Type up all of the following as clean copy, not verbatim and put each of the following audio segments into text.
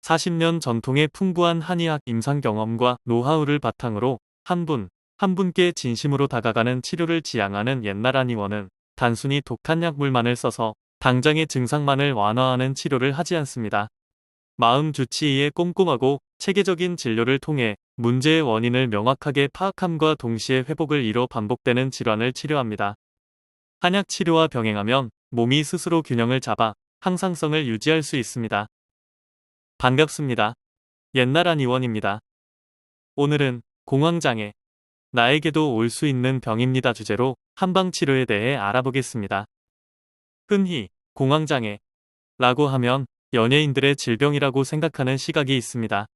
40년 전통의 풍부한 한의학 임상 경험과 노하우를 바탕으로 한 분께 진심으로 다가가는 치료를 지향하는 옛날 한의원은 단순히 독한 약물만을 써서 당장의 증상만을 완화하는 치료를 하지 않습니다. 마음 주치의의 꼼꼼하고 체계적인 진료를 통해 문제의 원인을 명확하게 파악함과 동시에 회복을 이뤄 반복되는 질환을 치료합니다. 한약 치료와 병행하면 몸이 스스로 균형을 잡아 항상성을 유지할 수 있습니다. 반갑습니다. 옛날 한의원입니다. 오늘은 공황장애, 나에게도 올 수 있는 병입니다 주제로 한방치료에 대해 알아보겠습니다. 흔히 공황장애라고 하면 연예인들의 질병이라고 생각하는 시각이 있습니다.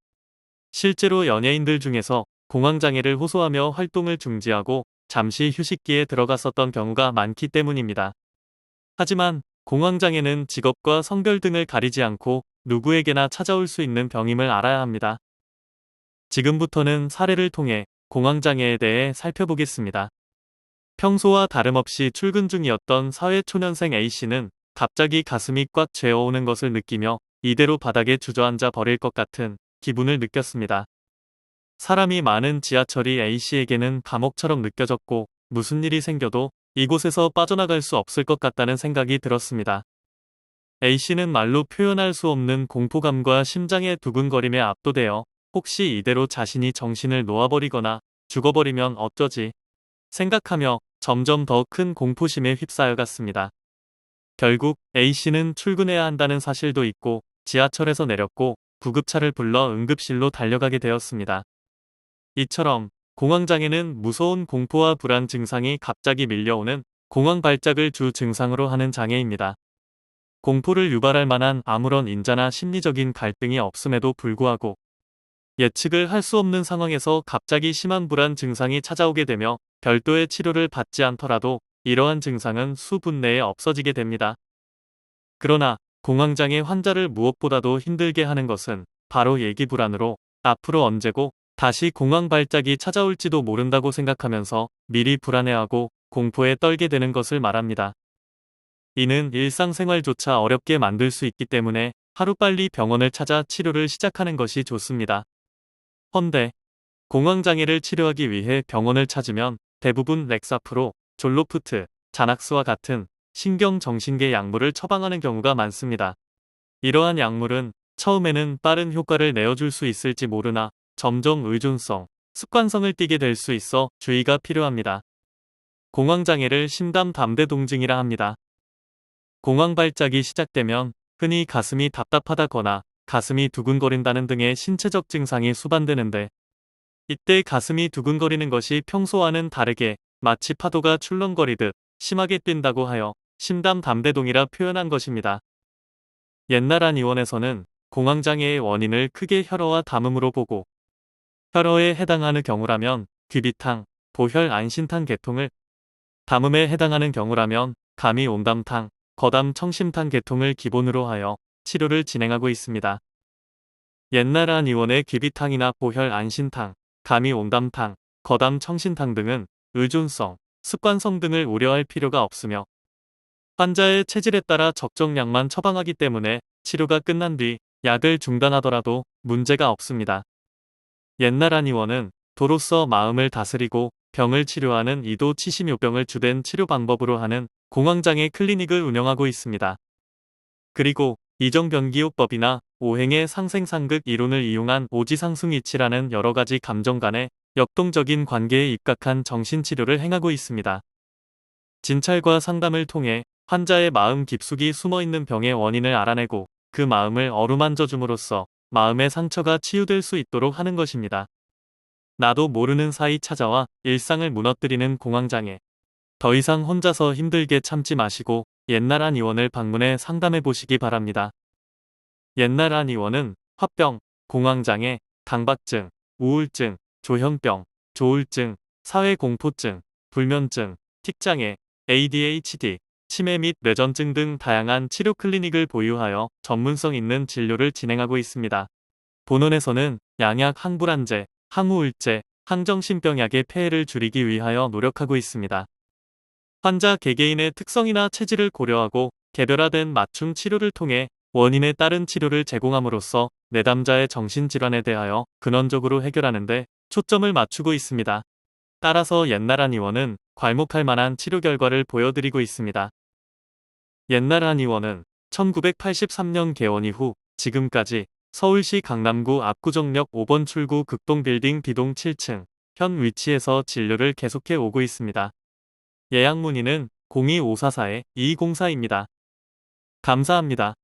실제로 연예인들 중에서 공황장애를 호소하며 활동을 중지하고 잠시 휴식기에 들어갔었던 경우가 많기 때문입니다. 하지만 공황장애는 직업과 성별 등을 가리지 않고 누구에게나 찾아올 수 있는 병임을 알아야 합니다. 지금부터는 사례를 통해 공황장애에 대해 살펴보겠습니다. 평소와 다름없이 출근 중이었던 사회초년생 A씨는 갑자기 가슴이 꽉 죄어오는 것을 느끼며 이대로 바닥에 주저앉아 버릴 것 같은 기분을 느꼈습니다. 사람이 많은 지하철이 A씨에게는 감옥처럼 느껴졌고 무슨 일이 생겨도 이곳에서 빠져나갈 수 없을 것 같다는 생각이 들었습니다. A씨는 말로 표현할 수 없는 공포감과 심장의 두근거림에 압도되어 혹시 이대로 자신이 정신을 놓아버리거나 죽어버리면 어쩌지 생각하며 점점 더 큰 공포심에 휩싸여갔습니다. 결국 A씨는 출근해야 한다는 사실도 잊고 지하철에서 내렸고 구급차를 불러 응급실로 달려가게 되었습니다. 이처럼 공황장애는 무서운 공포와 불안 증상이 갑자기 밀려오는 공황 발작을 주 증상으로 하는 장애입니다. 공포를 유발할 만한 아무런 인자나 심리적인 갈등이 없음에도 불구하고 예측을 할 수 없는 상황에서 갑자기 심한 불안 증상이 찾아오게 되며 별도의 치료를 받지 않더라도 이러한 증상은 수분 내에 없어지게 됩니다. 그러나 공황장애 환자를 무엇보다도 힘들게 하는 것은 바로 예기 불안으로 앞으로 언제고 다시 공황 발작이 찾아올지도 모른다고 생각하면서 미리 불안해하고 공포에 떨게 되는 것을 말합니다. 이는 일상생활조차 어렵게 만들 수 있기 때문에 하루빨리 병원을 찾아 치료를 시작하는 것이 좋습니다. 헌데 공황장애를 치료하기 위해 병원을 찾으면 대부분 렉사프로, 졸로푸트, 자낙스와 같은 신경정신계 약물을 처방하는 경우가 많습니다. 이러한 약물은 처음에는 빠른 효과를 내어줄 수 있을지 모르나 점점 의존성, 습관성을 띠게 될 수 있어 주의가 필요합니다. 공황장애를 심담담대동증이라 합니다. 공황 발작이 시작되면 흔히 가슴이 답답하다거나 가슴이 두근거린다는 등의 신체적 증상이 수반되는데 이때 가슴이 두근거리는 것이 평소와는 다르게 마치 파도가 출렁거리듯 심하게 뛴다고 하여 심담담대동이라 표현한 것입니다. 옛날 한의원에서는 공황장애의 원인을 크게 혈어와 담음으로 보고 혈어에 해당하는 경우라면 귀비탕, 보혈 안신탕 계통을 담음에 해당하는 경우라면 감이 온담탕, 거담 청심탕 계통을 기본으로 하여 치료를 진행하고 있습니다. 옛날 한의원의 귀비탕이나 보혈 안신탕, 감이 온담탕, 거담 청신탕 등은 의존성, 습관성 등을 우려할 필요가 없으며 환자의 체질에 따라 적정량만 처방하기 때문에 치료가 끝난 뒤 약을 중단하더라도 문제가 없습니다. 옛날 한의원은 도로서 마음을 다스리고 병을 치료하는 이도 치심요병을 주된 치료 방법으로 하는 공황장애 클리닉을 운영하고 있습니다. 그리고 이정변기요법이나 오행의 상생상극 이론을 이용한 오지상승이치라는 여러가지 감정 간의 역동적인 관계에 입각한 정신치료를 행하고 있습니다. 진찰과 상담을 통해 환자의 마음 깊숙이 숨어있는 병의 원인을 알아내고 그 마음을 어루만져 줌으로써 마음의 상처가 치유될 수 있도록 하는 것입니다. 나도 모르는 사이 찾아와 일상을 무너뜨리는 공황장애. 더 이상 혼자서 힘들게 참지 마시고 옛날 한의원을 방문해 상담해 보시기 바랍니다. 옛날 한의원은 화병, 공황장애, 강박증, 우울증, 조현병, 조울증, 사회공포증, 불면증, 틱장애, ADHD, 치매 및 뇌전증 등 다양한 치료 클리닉을 보유하여 전문성 있는 진료를 진행하고 있습니다. 본원에서는 양약 항불안제, 항우울제, 항정신병약의 폐해를 줄이기 위하여 노력하고 있습니다. 환자 개개인의 특성이나 체질을 고려하고 개별화된 맞춤 치료를 통해 원인에 따른 치료를 제공함으로써 내담자의 정신질환에 대하여 근원적으로 해결하는 데 초점을 맞추고 있습니다. 따라서 옛날 한의원은 괄목할 만한 치료 결과를 보여드리고 있습니다. 옛날 한의원은 1983년 개원 이후 지금까지 서울시 강남구 압구정역 5번 출구 극동빌딩 B동 7층 현 위치에서 진료를 계속해 오고 있습니다. 예약 문의는 02544-2204입니다. 감사합니다.